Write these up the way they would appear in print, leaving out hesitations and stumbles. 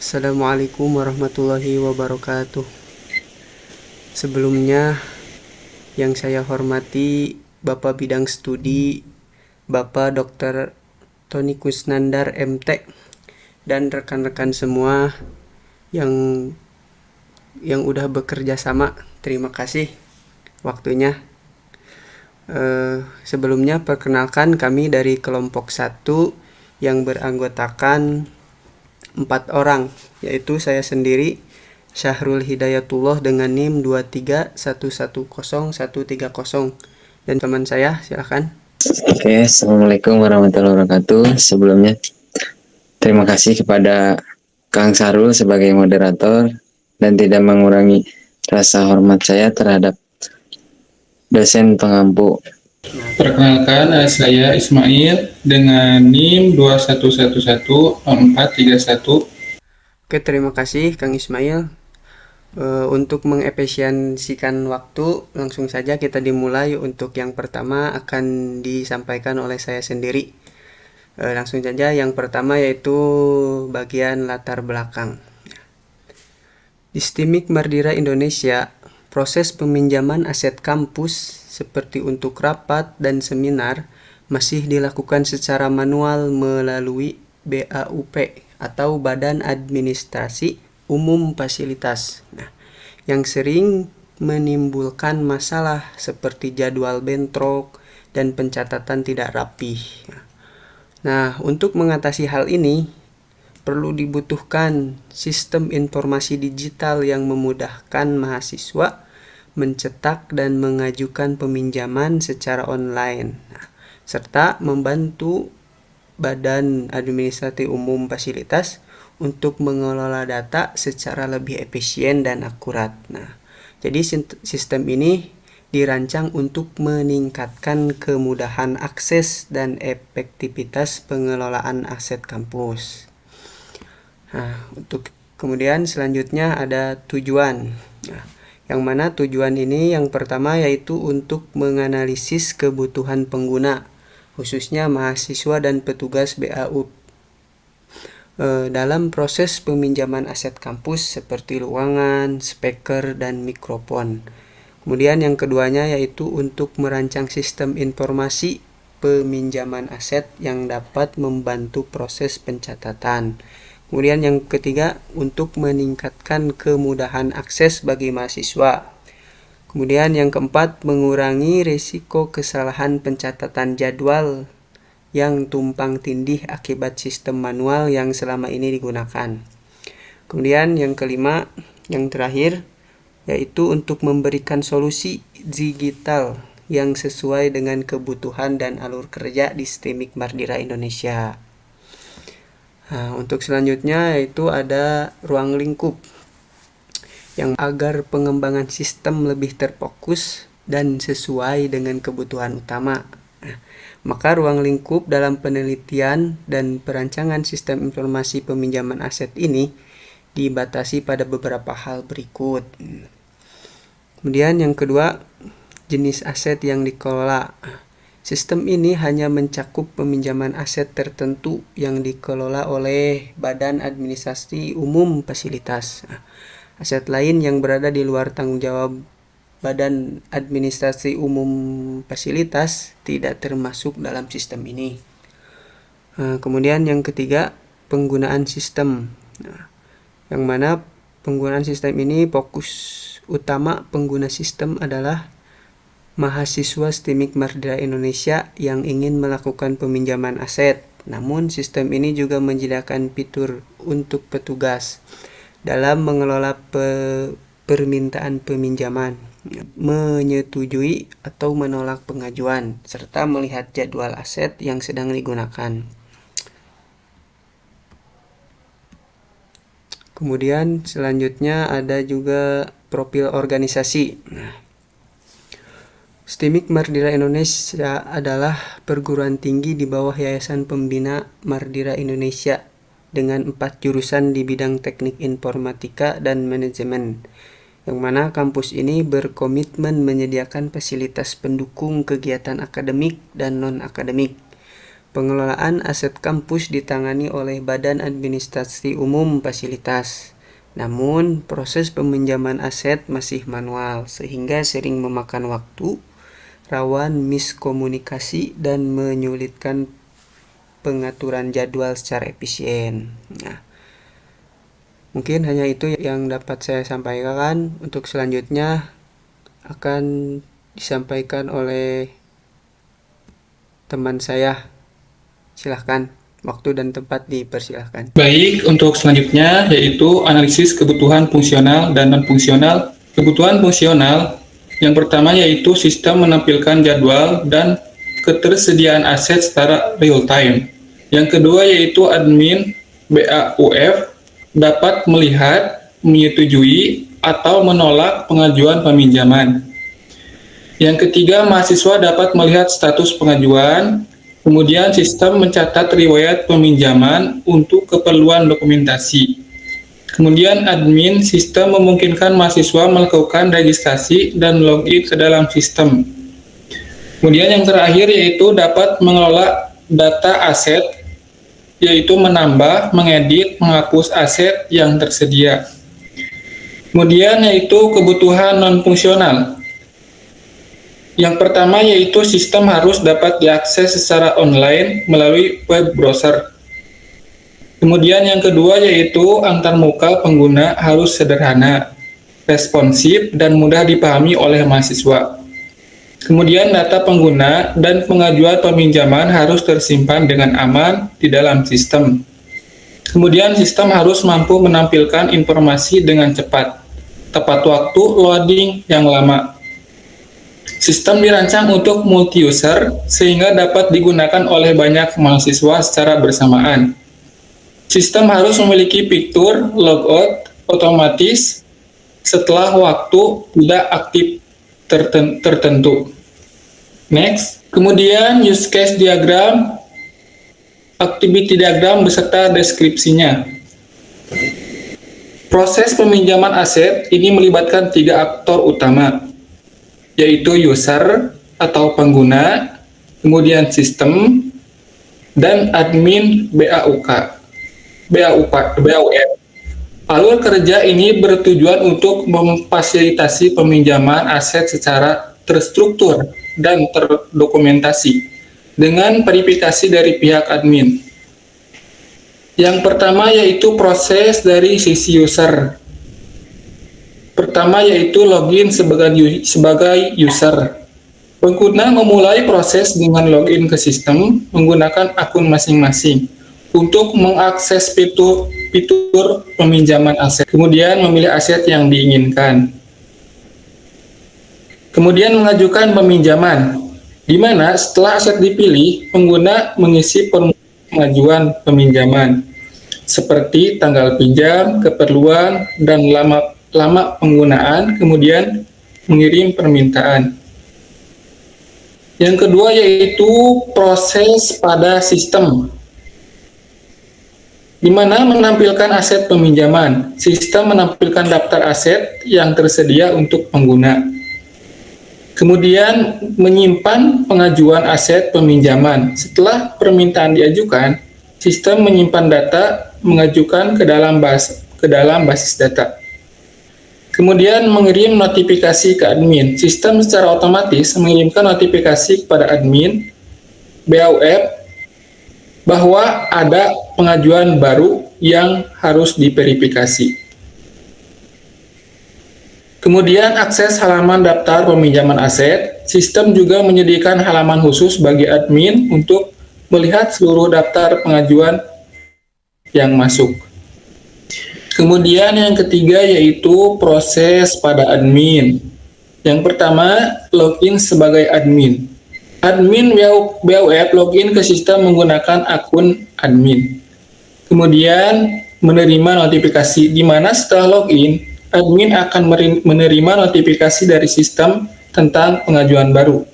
Assalamualaikum warahmatullahi wabarakatuh. Sebelumnya, yang saya hormati Bapak Bidang Studi, Bapak Dr. Tony Kusnandar MT, dan rekan-rekan semua yang udah bekerja sama. Terima kasih waktunya. Sebelumnya perkenalkan, kami dari kelompok 1 yang beranggotakan 4 orang, yaitu saya sendiri, Syahrul Hidayatullah dengan NIM 231100130, dan teman saya, silakan. Oke, Assalamualaikum warahmatullahi wabarakatuh. Sebelumnya, terima kasih kepada Kang Sarul sebagai moderator dan tidak mengurangi rasa hormat saya terhadap dosen pengampu. Perkenalkan, saya Ismail dengan NIM 2111431. Oke, terima kasih Kang Ismail. Untuk mengefisiensikan waktu, langsung saja kita dimulai. Untuk yang pertama akan disampaikan oleh saya sendiri. Langsung saja, yang pertama yaitu bagian latar belakang. Di STIMIK Mardira Indonesia, proses peminjaman aset kampus seperti untuk rapat dan seminar masih dilakukan secara manual melalui BAUP atau Badan Administrasi Umum Fasilitas. Yang sering menimbulkan masalah seperti jadwal bentrok dan pencatatan tidak rapih. Nah, untuk mengatasi hal ini, perlu dibutuhkan sistem informasi digital yang memudahkan mahasiswa mencetak dan mengajukan peminjaman secara online, serta membantu Badan Administrasi Umum Fasilitas untuk mengelola data secara lebih efisien dan akurat. Jadi sistem ini dirancang untuk meningkatkan kemudahan akses dan efektivitas pengelolaan aset kampus. Untuk kemudian selanjutnya ada tujuan. Yang mana tujuan ini yang pertama yaitu untuk menganalisis kebutuhan pengguna, khususnya mahasiswa dan petugas BAU dalam proses peminjaman aset kampus seperti ruangan, speaker, dan mikrofon. Kemudian yang keduanya yaitu untuk merancang sistem informasi peminjaman aset yang dapat membantu proses pencatatan. Kemudian yang ketiga, untuk meningkatkan kemudahan akses bagi mahasiswa. Kemudian yang keempat, mengurangi risiko kesalahan pencatatan jadwal yang tumpang tindih akibat sistem manual yang selama ini digunakan. Kemudian yang kelima, yang terakhir, yaitu untuk memberikan solusi digital yang sesuai dengan kebutuhan dan alur kerja di STIMIK Mardira Indonesia. Untuk selanjutnya yaitu ada ruang lingkup yang agar pengembangan sistem lebih terfokus dan sesuai dengan kebutuhan utama. Maka ruang lingkup dalam penelitian dan perancangan sistem informasi peminjaman aset ini dibatasi pada beberapa hal berikut. Kemudian yang kedua, jenis aset yang dikelola. Sistem ini hanya mencakup peminjaman aset tertentu yang dikelola oleh Badan Administrasi Umum Fasilitas. Aset lain yang berada di luar tanggung jawab Badan Administrasi Umum Fasilitas tidak termasuk dalam sistem ini. Kemudian yang ketiga, penggunaan sistem. Yang mana penggunaan sistem ini fokus utama pengguna sistem adalah mahasiswa STIMIK Mardira Indonesia yang ingin melakukan peminjaman aset. Namun sistem ini juga menyediakan fitur untuk petugas dalam mengelola permintaan peminjaman, menyetujui atau menolak pengajuan, serta melihat jadwal aset yang sedang digunakan. Kemudian selanjutnya ada juga profil organisasi. STIMIK Mardira Indonesia adalah perguruan tinggi di bawah Yayasan Pembina Mardira Indonesia dengan 4 jurusan di bidang teknik informatika dan manajemen, yang mana kampus ini berkomitmen menyediakan fasilitas pendukung kegiatan akademik dan non-akademik, Pengelolaan aset kampus ditangani oleh Badan Administrasi Umum Fasilitas. Namun, proses peminjaman aset masih manual, sehingga sering memakan waktu, rawan miskomunikasi, dan menyulitkan pengaturan jadwal secara efisien. Nah, mungkin hanya itu yang dapat saya sampaikan. Untuk selanjutnya akan disampaikan oleh teman saya. Silahkan, waktu dan tempat dipersilahkan. Baik, untuk selanjutnya yaitu analisis kebutuhan fungsional dan non-fungsional. Kebutuhan fungsional yang pertama yaitu sistem menampilkan jadwal dan ketersediaan aset secara real time. Yang kedua yaitu admin BAUF dapat melihat, menyetujui, atau menolak pengajuan peminjaman. Yang ketiga, mahasiswa dapat melihat status pengajuan. Kemudian sistem mencatat riwayat peminjaman untuk keperluan dokumentasi. Kemudian admin sistem memungkinkan mahasiswa melakukan registrasi dan login ke dalam sistem. Kemudian yang terakhir yaitu dapat mengelola data aset, yaitu menambah, mengedit, menghapus aset yang tersedia. Kemudian yaitu kebutuhan non-fungsional. Yang pertama yaitu sistem harus dapat diakses secara online melalui web browser. Kemudian yang kedua yaitu antarmuka pengguna harus sederhana, responsif, dan mudah dipahami oleh mahasiswa. Kemudian data pengguna dan pengajuan peminjaman harus tersimpan dengan aman di dalam sistem. Kemudian sistem harus mampu menampilkan informasi dengan cepat, tepat waktu, loading yang lama. Sistem dirancang untuk multi-user sehingga dapat digunakan oleh banyak mahasiswa secara bersamaan. Sistem harus memiliki fitur logout otomatis setelah waktu tidak aktif tertentu. Next. Kemudian use case diagram, activity diagram beserta deskripsinya. Proses peminjaman aset ini melibatkan 3 aktor utama, yaitu user atau pengguna, kemudian sistem, dan admin BAUF. Alur kerja ini bertujuan untuk memfasilitasi peminjaman aset secara terstruktur dan terdokumentasi dengan verifikasi dari pihak admin. Yang pertama yaitu proses dari sisi user. Pertama yaitu login sebagai user. Pengguna memulai proses dengan login ke sistem menggunakan akun masing-masing untuk mengakses fitur peminjaman aset. Kemudian memilih aset yang diinginkan. Kemudian mengajukan peminjaman, di mana setelah aset dipilih, pengguna mengisi formulir pengajuan peminjaman, seperti tanggal pinjam, keperluan, dan lama penggunaan, kemudian mengirim permintaan. Yang kedua yaitu proses pada sistem, di mana menampilkan aset peminjaman. Sistem menampilkan daftar aset yang tersedia untuk pengguna. Kemudian menyimpan pengajuan aset peminjaman. Setelah permintaan diajukan, sistem menyimpan data, mengajukan ke dalam basis data. Kemudian mengirim notifikasi ke admin. Sistem secara otomatis mengirimkan notifikasi kepada admin BAUF bahwa ada pengajuan baru yang harus diverifikasi. Kemudian akses halaman daftar peminjaman aset. Sistem juga menyediakan halaman khusus bagi admin untuk melihat seluruh daftar pengajuan yang masuk. Kemudian yang ketiga yaitu proses pada admin. Yang pertama, login sebagai admin. Admin BAUF login ke sistem menggunakan akun admin. Kemudian menerima notifikasi, di mana setelah login, admin akan menerima notifikasi dari sistem tentang pengajuan baru.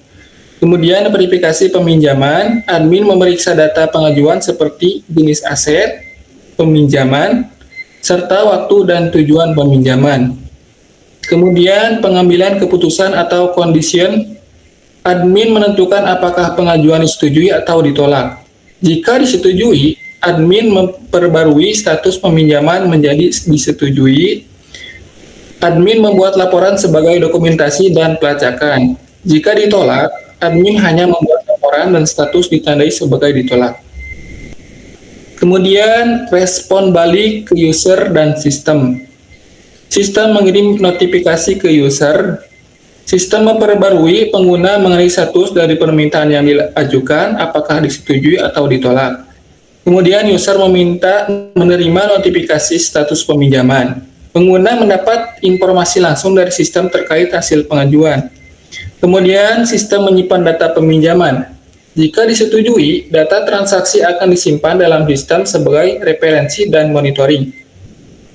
Kemudian verifikasi peminjaman, admin memeriksa data pengajuan seperti jenis aset, peminjaman, serta waktu dan tujuan peminjaman. Kemudian pengambilan keputusan atau condition, admin menentukan apakah pengajuan disetujui atau ditolak. Jika disetujui, admin memperbarui status peminjaman menjadi disetujui. Admin membuat laporan sebagai dokumentasi dan pelacakan. Jika ditolak, admin hanya membuat laporan dan status ditandai sebagai ditolak. Kemudian respon balik ke user dan sistem. Sistem mengirim notifikasi ke user. Sistem memperbarui pengguna mengenai status dari permintaan yang diajukan, apakah disetujui atau ditolak. Kemudian user meminta menerima notifikasi status peminjaman. Pengguna mendapat informasi langsung dari sistem terkait hasil pengajuan. Kemudian sistem menyimpan data peminjaman. Jika disetujui, data transaksi akan disimpan dalam sistem sebagai referensi dan monitoring.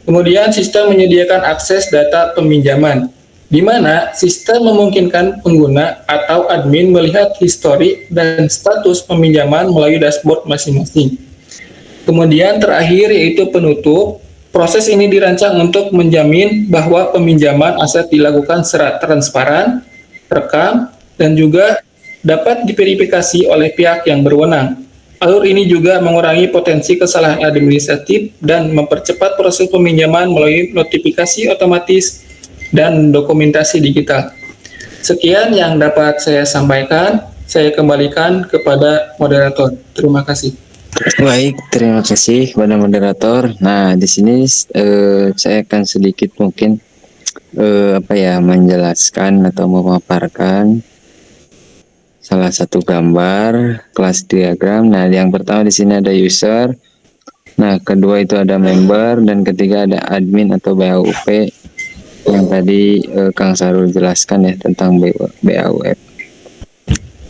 Kemudian sistem menyediakan akses data peminjaman, di mana sistem memungkinkan pengguna atau admin melihat histori dan status peminjaman melalui dashboard masing-masing. Kemudian terakhir yaitu penutup. Proses ini dirancang untuk menjamin bahwa peminjaman aset dilakukan secara transparan, terekam, dan juga dapat diverifikasi oleh pihak yang berwenang. Alur ini juga mengurangi potensi kesalahan administratif dan mempercepat proses peminjaman melalui notifikasi otomatis dan dokumentasi digital. Sekian yang dapat saya sampaikan. Saya kembalikan kepada moderator. Terima kasih. Baik, terima kasih kepada moderator. Nah, di sini saya akan sedikit mungkin menjelaskan atau memaparkan salah satu gambar kelas diagram. Nah, yang pertama di sini ada user. Nah, kedua itu ada member dan ketiga ada admin atau BAUP yang tadi Kang Sarul jelaskan ya tentang BAUF.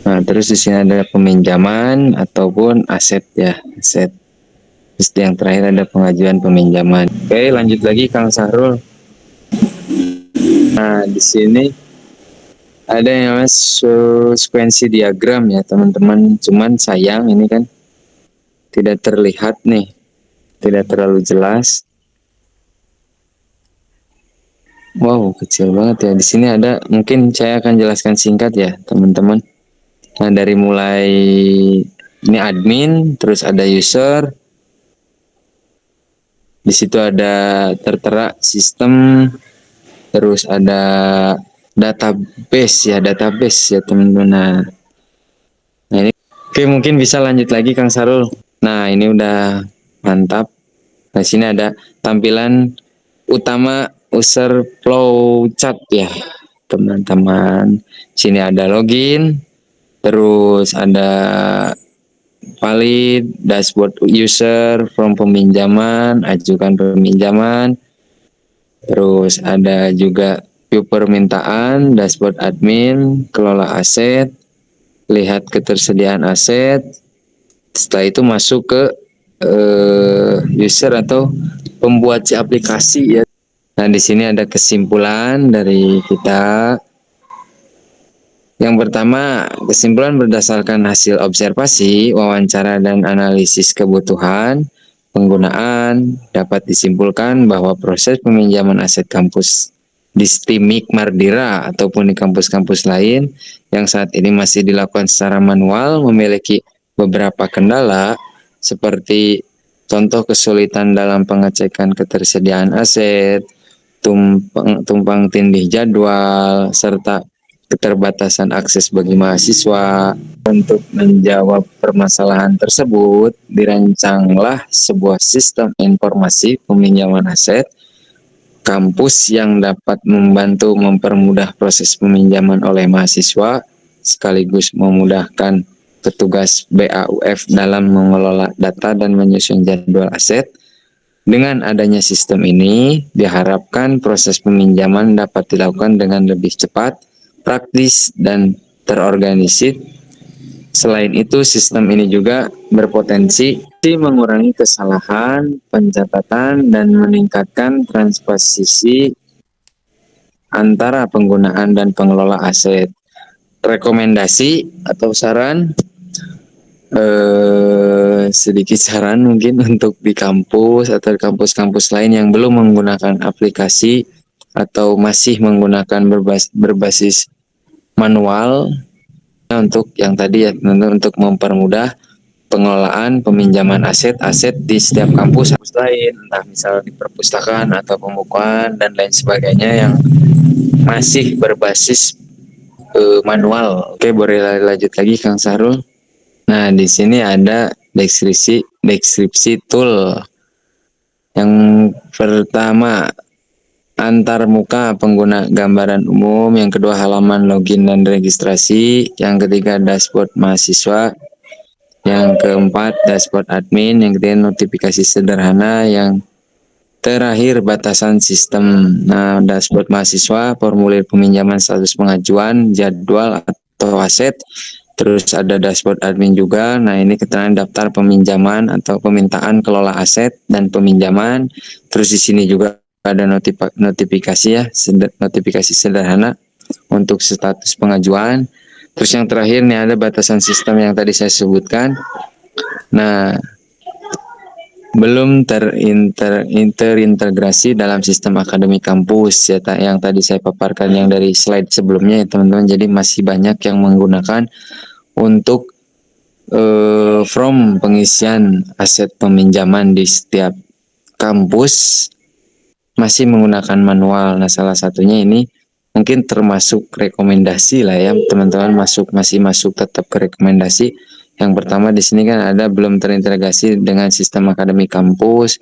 Nah, terus di sini ada peminjaman ataupun aset ya, aset. Terus yang terakhir ada pengajuan peminjaman. Oke, lanjut lagi Kang Sahrul. Nah, di sini ada yang namanya sekuensi diagram ya, teman-teman. Cuman sayang ini kan tidak terlihat nih. Tidak terlalu jelas. Wow, kecil banget ya. Di sini ada, mungkin saya akan jelaskan singkat ya, teman-teman. Nah, dari mulai ini admin, terus ada user. Di situ ada tertera sistem, terus ada database ya teman-teman. Nah, ini oke, mungkin bisa lanjut lagi Kang Sarul. Nah, ini udah mantap. Nah, sini ada tampilan utama user flow chart ya, teman-teman. Sini ada login, terus ada valid, dashboard user, form peminjaman, ajukan peminjaman, terus ada juga view permintaan, dashboard admin, kelola aset, lihat ketersediaan aset. Setelah itu masuk ke user atau pembuat si aplikasi ya. Nah, di sini ada kesimpulan dari kita. Yang pertama, kesimpulan berdasarkan hasil observasi, wawancara, dan analisis kebutuhan penggunaan dapat disimpulkan bahwa proses peminjaman aset kampus di STIMIK Mardira ataupun di kampus-kampus lain yang saat ini masih dilakukan secara manual memiliki beberapa kendala seperti contoh kesulitan dalam pengecekan ketersediaan aset, tumpang tindih jadwal, serta keterbatasan akses bagi mahasiswa. Untuk menjawab permasalahan tersebut, dirancanglah sebuah sistem informasi peminjaman aset kampus yang dapat membantu mempermudah proses peminjaman oleh mahasiswa, sekaligus memudahkan petugas BAUF dalam mengelola data dan menyusun jadwal aset. Dengan adanya sistem ini, diharapkan proses peminjaman dapat dilakukan dengan lebih cepat, praktis, dan terorganisir. Selain itu, sistem ini juga berpotensi mengurangi kesalahan pencatatan dan meningkatkan transposisi antara penggunaan dan pengelola aset. Rekomendasi atau saran, sedikit saran mungkin untuk di kampus atau kampus-kampus lain yang belum menggunakan aplikasi atau masih menggunakan berbasis manual, untuk yang tadi ya, untuk mempermudah pengelolaan peminjaman aset-aset di setiap kampus lain, entah misal di perpustakaan atau pembukuan dan lain sebagainya yang masih berbasis manual. Oke, boleh lanjut lagi Kang Sarul. Nah, di sini ada deskripsi tool. Yang pertama, antar muka pengguna gambaran umum, yang kedua halaman login dan registrasi, yang ketiga dashboard mahasiswa, yang keempat dashboard admin, yang ketiga notifikasi sederhana, yang terakhir batasan sistem. Nah, dashboard mahasiswa, formulir peminjaman status pengajuan, jadwal atau aset, terus ada dashboard admin juga. Nah, ini keterangan daftar peminjaman atau pemintaan kelola aset dan peminjaman. Terus di sini juga ada notifikasi ya, notifikasi sederhana untuk status pengajuan. Terus yang terakhir nih ada batasan sistem yang tadi saya sebutkan. Nah, belum terintegrasi dalam sistem akademik kampus ya, yang tadi saya paparkan yang dari slide sebelumnya ya teman-teman. Jadi masih banyak yang menggunakan untuk from pengisian aset peminjaman di setiap kampus masih menggunakan manual. Nah, salah satunya ini mungkin termasuk rekomendasi lah ya teman-teman, masih masuk tetap ke rekomendasi. Yang pertama di sini kan ada belum terintegrasi dengan sistem akademik kampus,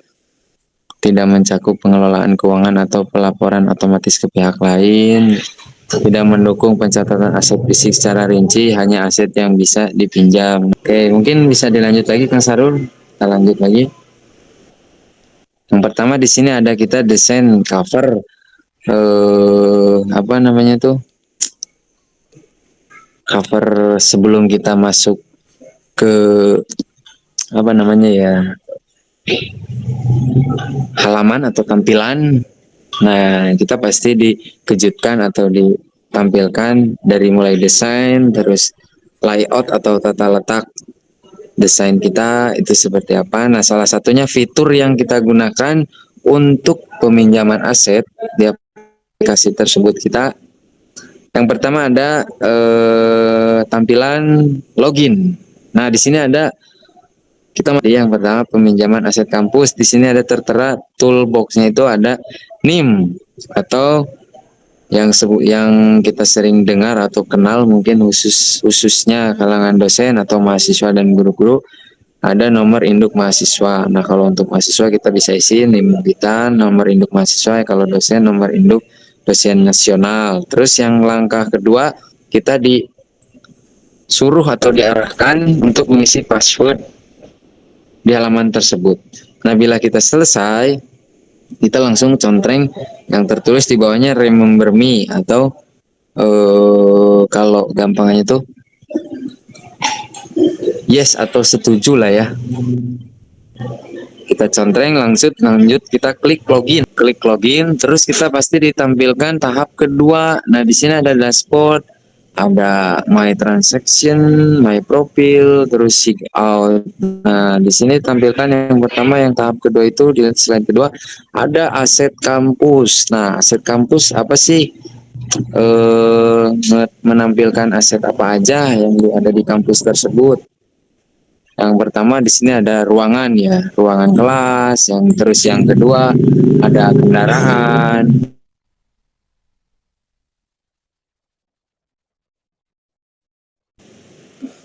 tidak mencakup pengelolaan keuangan atau pelaporan otomatis ke pihak lain, tidak mendukung pencatatan aset fisik secara rinci, hanya aset yang bisa dipinjam. Oke, mungkin bisa dilanjut lagi Kang Sarul. Kita lanjut lagi. Yang pertama di sini ada kita desain cover apa namanya tuh? Cover sebelum kita masuk ke apa namanya ya? Halaman atau tampilan. Nah, kita pasti dikejutkan atau ditampilkan dari mulai desain, terus layout atau tata letak desain kita itu seperti apa. Nah, salah satunya fitur yang kita gunakan untuk peminjaman aset di aplikasi tersebut kita. Yang pertama ada tampilan login. Nah, di sini ada yang pertama peminjaman aset kampus. Di sini ada tertera toolbox-nya itu ada NIM atau yang kita sering dengar atau kenal mungkin khususnya kalangan dosen atau mahasiswa dan guru-guru, ada nomor induk mahasiswa. Nah, kalau untuk mahasiswa kita bisa isi NIM kita, nomor induk mahasiswa. Kalau dosen nomor induk dosen nasional. Terus yang langkah kedua kita disuruh atau diarahkan untuk mengisi password di halaman tersebut. Nah, bila kita selesai, kita langsung contreng yang tertulis di bawahnya remember me atau kalau gampangnya itu yes atau setuju lah ya. Kita contreng lanjut kita klik login, terus kita pasti ditampilkan tahap kedua. Nah, di sini ada dashboard, ada my transaction, my profile, terus sign out. Nah, di sini tampilkan yang pertama, yang tahap kedua itu di slide kedua ada aset kampus. Nah, aset kampus apa sih? Menampilkan aset apa aja yang ada di kampus tersebut. Yang pertama di sini ada ruangan ya, ruangan kelas. Yang kedua ada kendaraan.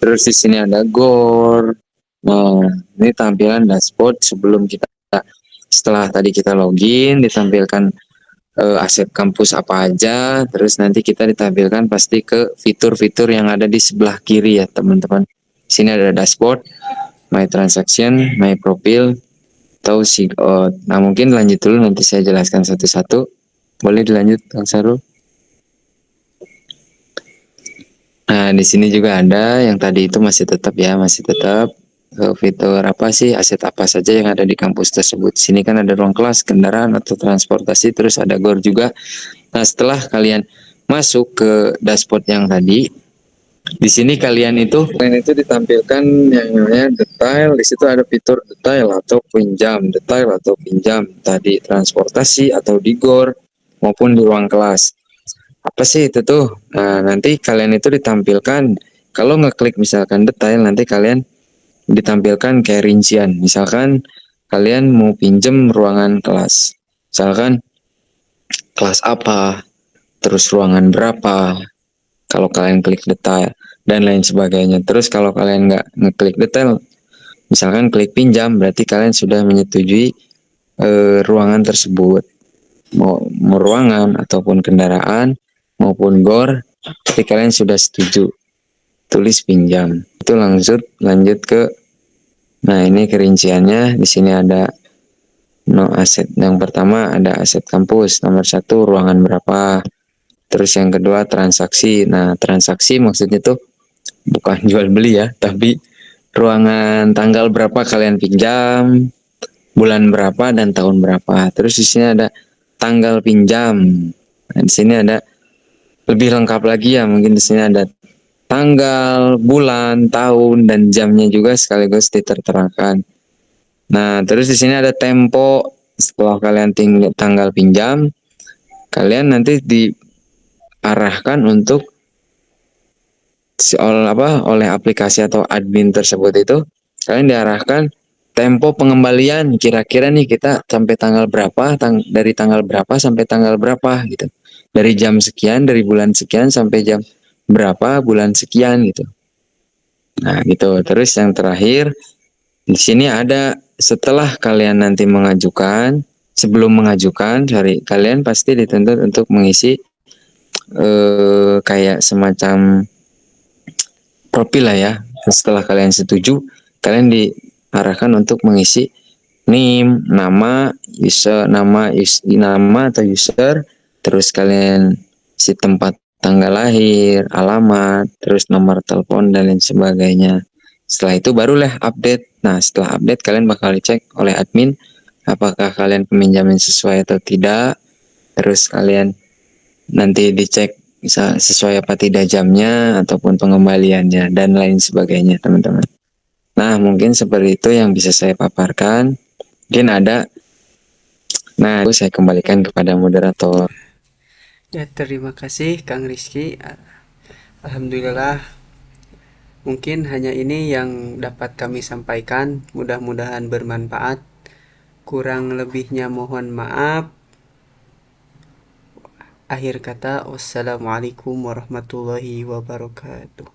Terus di sini ada GOR. Nah, ini tampilan dashboard sebelum setelah tadi kita login, ditampilkan aset kampus apa aja. Terus nanti kita ditampilkan pasti ke fitur-fitur yang ada di sebelah kiri ya teman-teman. Di sini ada dashboard, my transaction, my profile, atau sign out. Nah, mungkin lanjut dulu, nanti saya jelaskan satu-satu. Boleh dilanjut Kang Sarul? Nah, di sini juga ada yang tadi itu masih tetap fitur apa sih, aset apa saja yang ada di kampus tersebut. Di sini kan ada ruang kelas, kendaraan atau transportasi, terus ada GOR juga. Nah, setelah kalian masuk ke dashboard yang tadi, di sini kalian itu ditampilkan yang namanya detail. Di situ ada fitur detail atau pinjam, tadi transportasi atau di GOR maupun di ruang kelas. Apa sih itu tuh? Nah, nanti kalian itu ditampilkan kalau ngeklik misalkan detail, nanti kalian ditampilkan kayak rincian. Misalkan kalian mau pinjem ruangan kelas. Misalkan kelas apa, terus ruangan berapa, kalau kalian klik detail, dan lain sebagainya. Terus kalau kalian nggak ngeklik detail, misalkan klik pinjam, berarti kalian sudah menyetujui ruangan tersebut. Mau ruangan, ataupun kendaraan, maupun gor, tapi kalian sudah setuju. Tulis pinjam. Itu lanjut ke, nah ini kerinciannya. Di sini ada aset. Yang pertama ada aset kampus, nomor 1 ruangan berapa. Terus yang kedua transaksi. Nah, transaksi maksudnya tuh bukan jual beli ya, tapi ruangan tanggal berapa kalian pinjam, bulan berapa dan tahun berapa. Terus di sini ada tanggal pinjam. Nah, di sini ada lebih lengkap lagi ya, mungkin di sini ada tanggal, bulan, tahun, dan jamnya juga sekaligus diterterakan. Nah, terus di sini ada tempo. Setelah kalian tanggal pinjam, kalian nanti diarahkan untuk oleh aplikasi atau admin tersebut itu, kalian diarahkan tempo pengembalian. Kira-kira nih kita sampai tanggal berapa, dari tanggal berapa sampai tanggal berapa gitu. Dari jam sekian, dari bulan sekian sampai jam berapa bulan sekian gitu. Nah, gitu. Terus yang terakhir di sini ada setelah kalian nanti mengajukan, sebelum mengajukan, kalian pasti dituntut untuk mengisi kayak semacam profil lah ya. Setelah kalian setuju, kalian diarahkan untuk mengisi name, nama, nama atau user, terus kalian isi tempat tanggal lahir, alamat, terus nomor telepon dan lain sebagainya. Setelah itu barulah update. Nah, setelah update kalian bakal dicek oleh admin apakah kalian peminjaman sesuai atau tidak. Terus kalian nanti dicek bisa sesuai apa tidak jamnya ataupun pengembaliannya dan lain sebagainya, teman-teman. Nah, mungkin seperti itu yang bisa saya paparkan. Mungkin ada. Nah, itu saya kembalikan kepada moderator. Ya, terima kasih Kang Rizky. Alhamdulillah, mungkin hanya ini yang dapat kami sampaikan. Mudah-mudahan bermanfaat. Kurang lebihnya mohon maaf. Akhir kata, wassalamualaikum warahmatullahi wabarakatuh.